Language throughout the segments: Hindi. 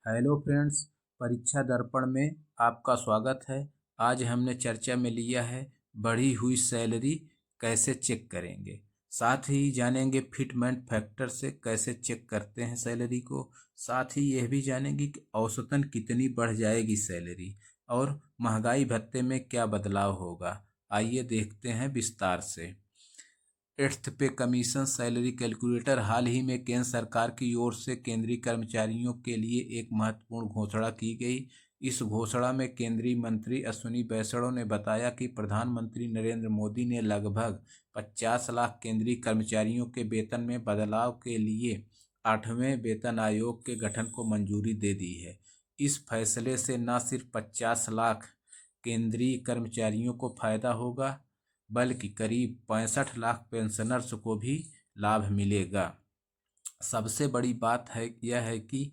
हेलो फ्रेंड्स, परीक्षा दर्पण में आपका स्वागत है। आज हमने चर्चा में लिया है बढ़ी हुई सैलरी कैसे चेक करेंगे। साथ ही जानेंगे फिटमेंट फैक्टर से कैसे चेक करते हैं सैलरी को। साथ ही यह भी जानेंगे कि औसतन कितनी बढ़ जाएगी सैलरी और महंगाई भत्ते में क्या बदलाव होगा। आइए देखते हैं विस्तार से। Eighth pay commission salary calculator. हाल ही में केंद्र सरकार की ओर से केंद्रीय कर्मचारियों के लिए एक महत्वपूर्ण घोषणा की गई। इस घोषणा में केंद्रीय मंत्री अश्विनी वैष्णव ने बताया कि प्रधानमंत्री नरेंद्र मोदी ने लगभग 50 लाख केंद्रीय कर्मचारियों के वेतन में बदलाव के लिए 8वें वेतन आयोग के गठन को मंजूरी दे दी है। इस फैसले से न सिर्फ 50 लाख केंद्रीय कर्मचारियों को फायदा होगा, बल्कि करीब 65 लाख पेंशनर्स को भी लाभ मिलेगा। सबसे बड़ी बात यह है कि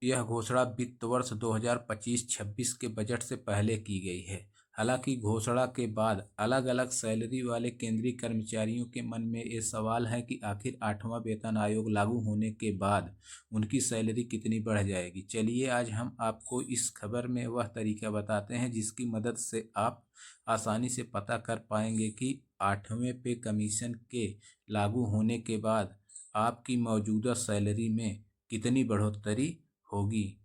यह घोषणा वित्त वर्ष 2025-26 के बजट से पहले की गई है। हालांकि घोषणा के बाद अलग अलग सैलरी वाले केंद्रीय कर्मचारियों के मन में ये सवाल है कि आखिर 8वां वेतन आयोग लागू होने के बाद उनकी सैलरी कितनी बढ़ जाएगी। चलिए आज हम आपको इस खबर में वह तरीका बताते हैं जिसकी मदद से आप आसानी से पता कर पाएंगे कि 8वें पे कमीशन के लागू होने के बाद आपकी मौजूदा सैलरी में कितनी बढ़ोतरी होगी।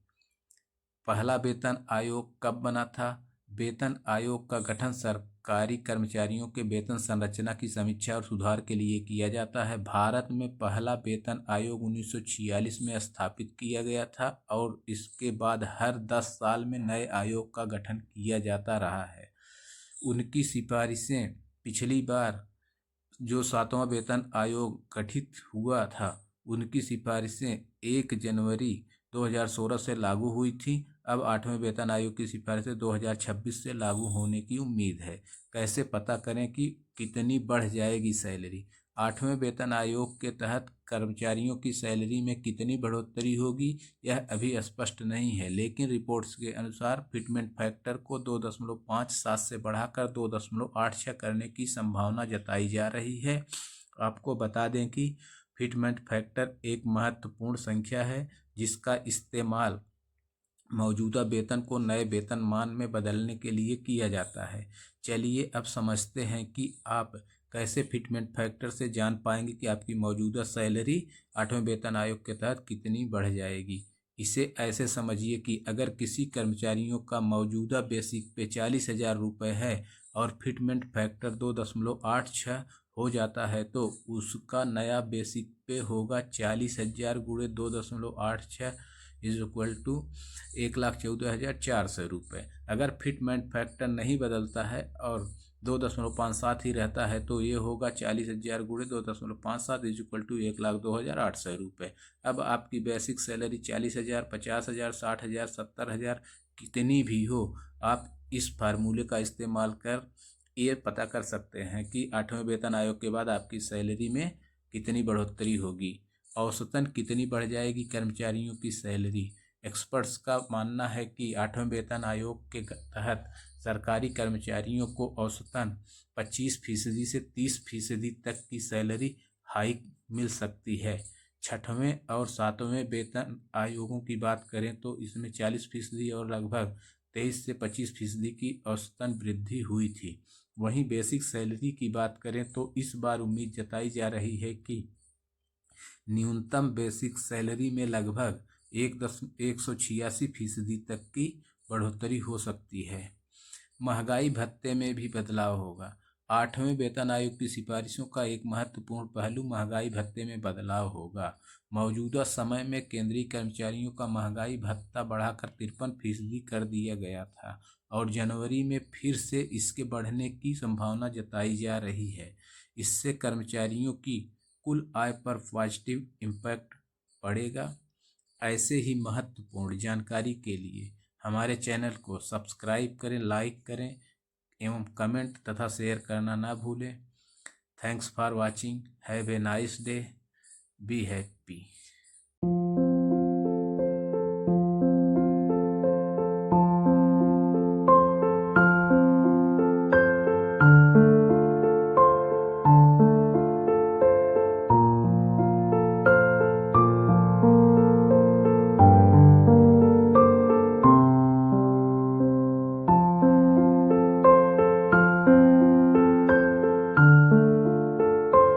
पहला वेतन आयोग कब बना था? वेतन आयोग का गठन सरकारी कर्मचारियों के वेतन संरचना की समीक्षा और सुधार के लिए किया जाता है। भारत में पहला वेतन आयोग 1946 में स्थापित किया गया था और इसके बाद हर 10 साल में नए आयोग का गठन किया जाता रहा है। उनकी सिफारिशें पिछली बार जो 7वां वेतन आयोग गठित हुआ था उनकी सिफारिशें 1 जनवरी 2016 से लागू हुई थी। अब 8वें वेतन आयोग की सिफारिशें 2026 से लागू होने की उम्मीद है। कैसे पता करें कि कितनी बढ़ जाएगी सैलरी? 8वें वेतन आयोग के तहत कर्मचारियों की सैलरी में कितनी बढ़ोतरी होगी यह अभी स्पष्ट नहीं है, लेकिन रिपोर्ट्स के अनुसार फिटमेंट फैक्टर को 2.57 से बढ़ाकर 2.86 करने की संभावना जताई जा रही है। आपको बता दें कि फिटमेंट फैक्टर एक महत्वपूर्ण संख्या है जिसका इस्तेमाल मौजूदा वेतन को नए वेतनमान में बदलने के लिए किया जाता है। चलिए अब समझते हैं कि आप कैसे फिटमेंट फैक्टर से जान पाएंगे कि आपकी मौजूदा सैलरी 8वें वेतन आयोग के तहत कितनी बढ़ जाएगी। इसे ऐसे समझिए कि अगर किसी कर्मचारियों का मौजूदा बेसिक पे 40,000 रुपये है और फिटमेंट फैक्टर 2.86 हो जाता है तो उसका नया बेसिक पे होगा 40,000 गुणे 2.86 इज इक्वल टू 1,14,400 रुपये। अगर फिटमेंट फैक्टर नहीं बदलता है और 2.57 ही रहता है तो ये होगा 40,000 गुणे 2.57 इज इक्वल टू 1,02,800 रुपये। अब आपकी बेसिक सैलरी 40,000, 50,000, 60,000, 70,000 कितनी भी हो, आप इस फार्मूले का इस्तेमाल कर ये पता कर सकते हैं कि 8वें वेतन आयोग के बाद आपकी सैलरी में कितनी बढ़ोतरी होगी। औसतन कितनी बढ़ जाएगी कर्मचारियों की सैलरी? एक्सपर्ट्स का मानना है कि 8वें वेतन आयोग के तहत सरकारी कर्मचारियों को औसतन 25% से 30% तक की सैलरी हाइक मिल सकती है। 6वें और 7वें वेतन आयोगों की बात करें तो इसमें 40% और लगभग 23 से 25% की औसतन वृद्धि हुई थी। वहीं बेसिक सैलरी की बात करें तो इस बार उम्मीद जताई जा रही है कि न्यूनतम बेसिक सैलरी में लगभग 186% तक की बढ़ोतरी हो सकती है। महंगाई भत्ते में भी बदलाव होगा। 8वें वेतन आयोग की सिफारिशों का एक महत्वपूर्ण पहलू महंगाई भत्ते में बदलाव होगा। मौजूदा समय में केंद्रीय कर्मचारियों का महंगाई भत्ता बढ़ाकर 53% कर दिया गया था और जनवरी में फिर से इसके बढ़ने की संभावना जताई जा रही है। इससे कर्मचारियों की कुल आय पर पॉजिटिव इम्पैक्ट पड़ेगा। ऐसे ही महत्वपूर्ण जानकारी के लिए हमारे चैनल को सब्सक्राइब करें, लाइक करें एवं कमेंट तथा शेयर करना ना भूलें। Thanks for watching. Have a nice day. Be happy.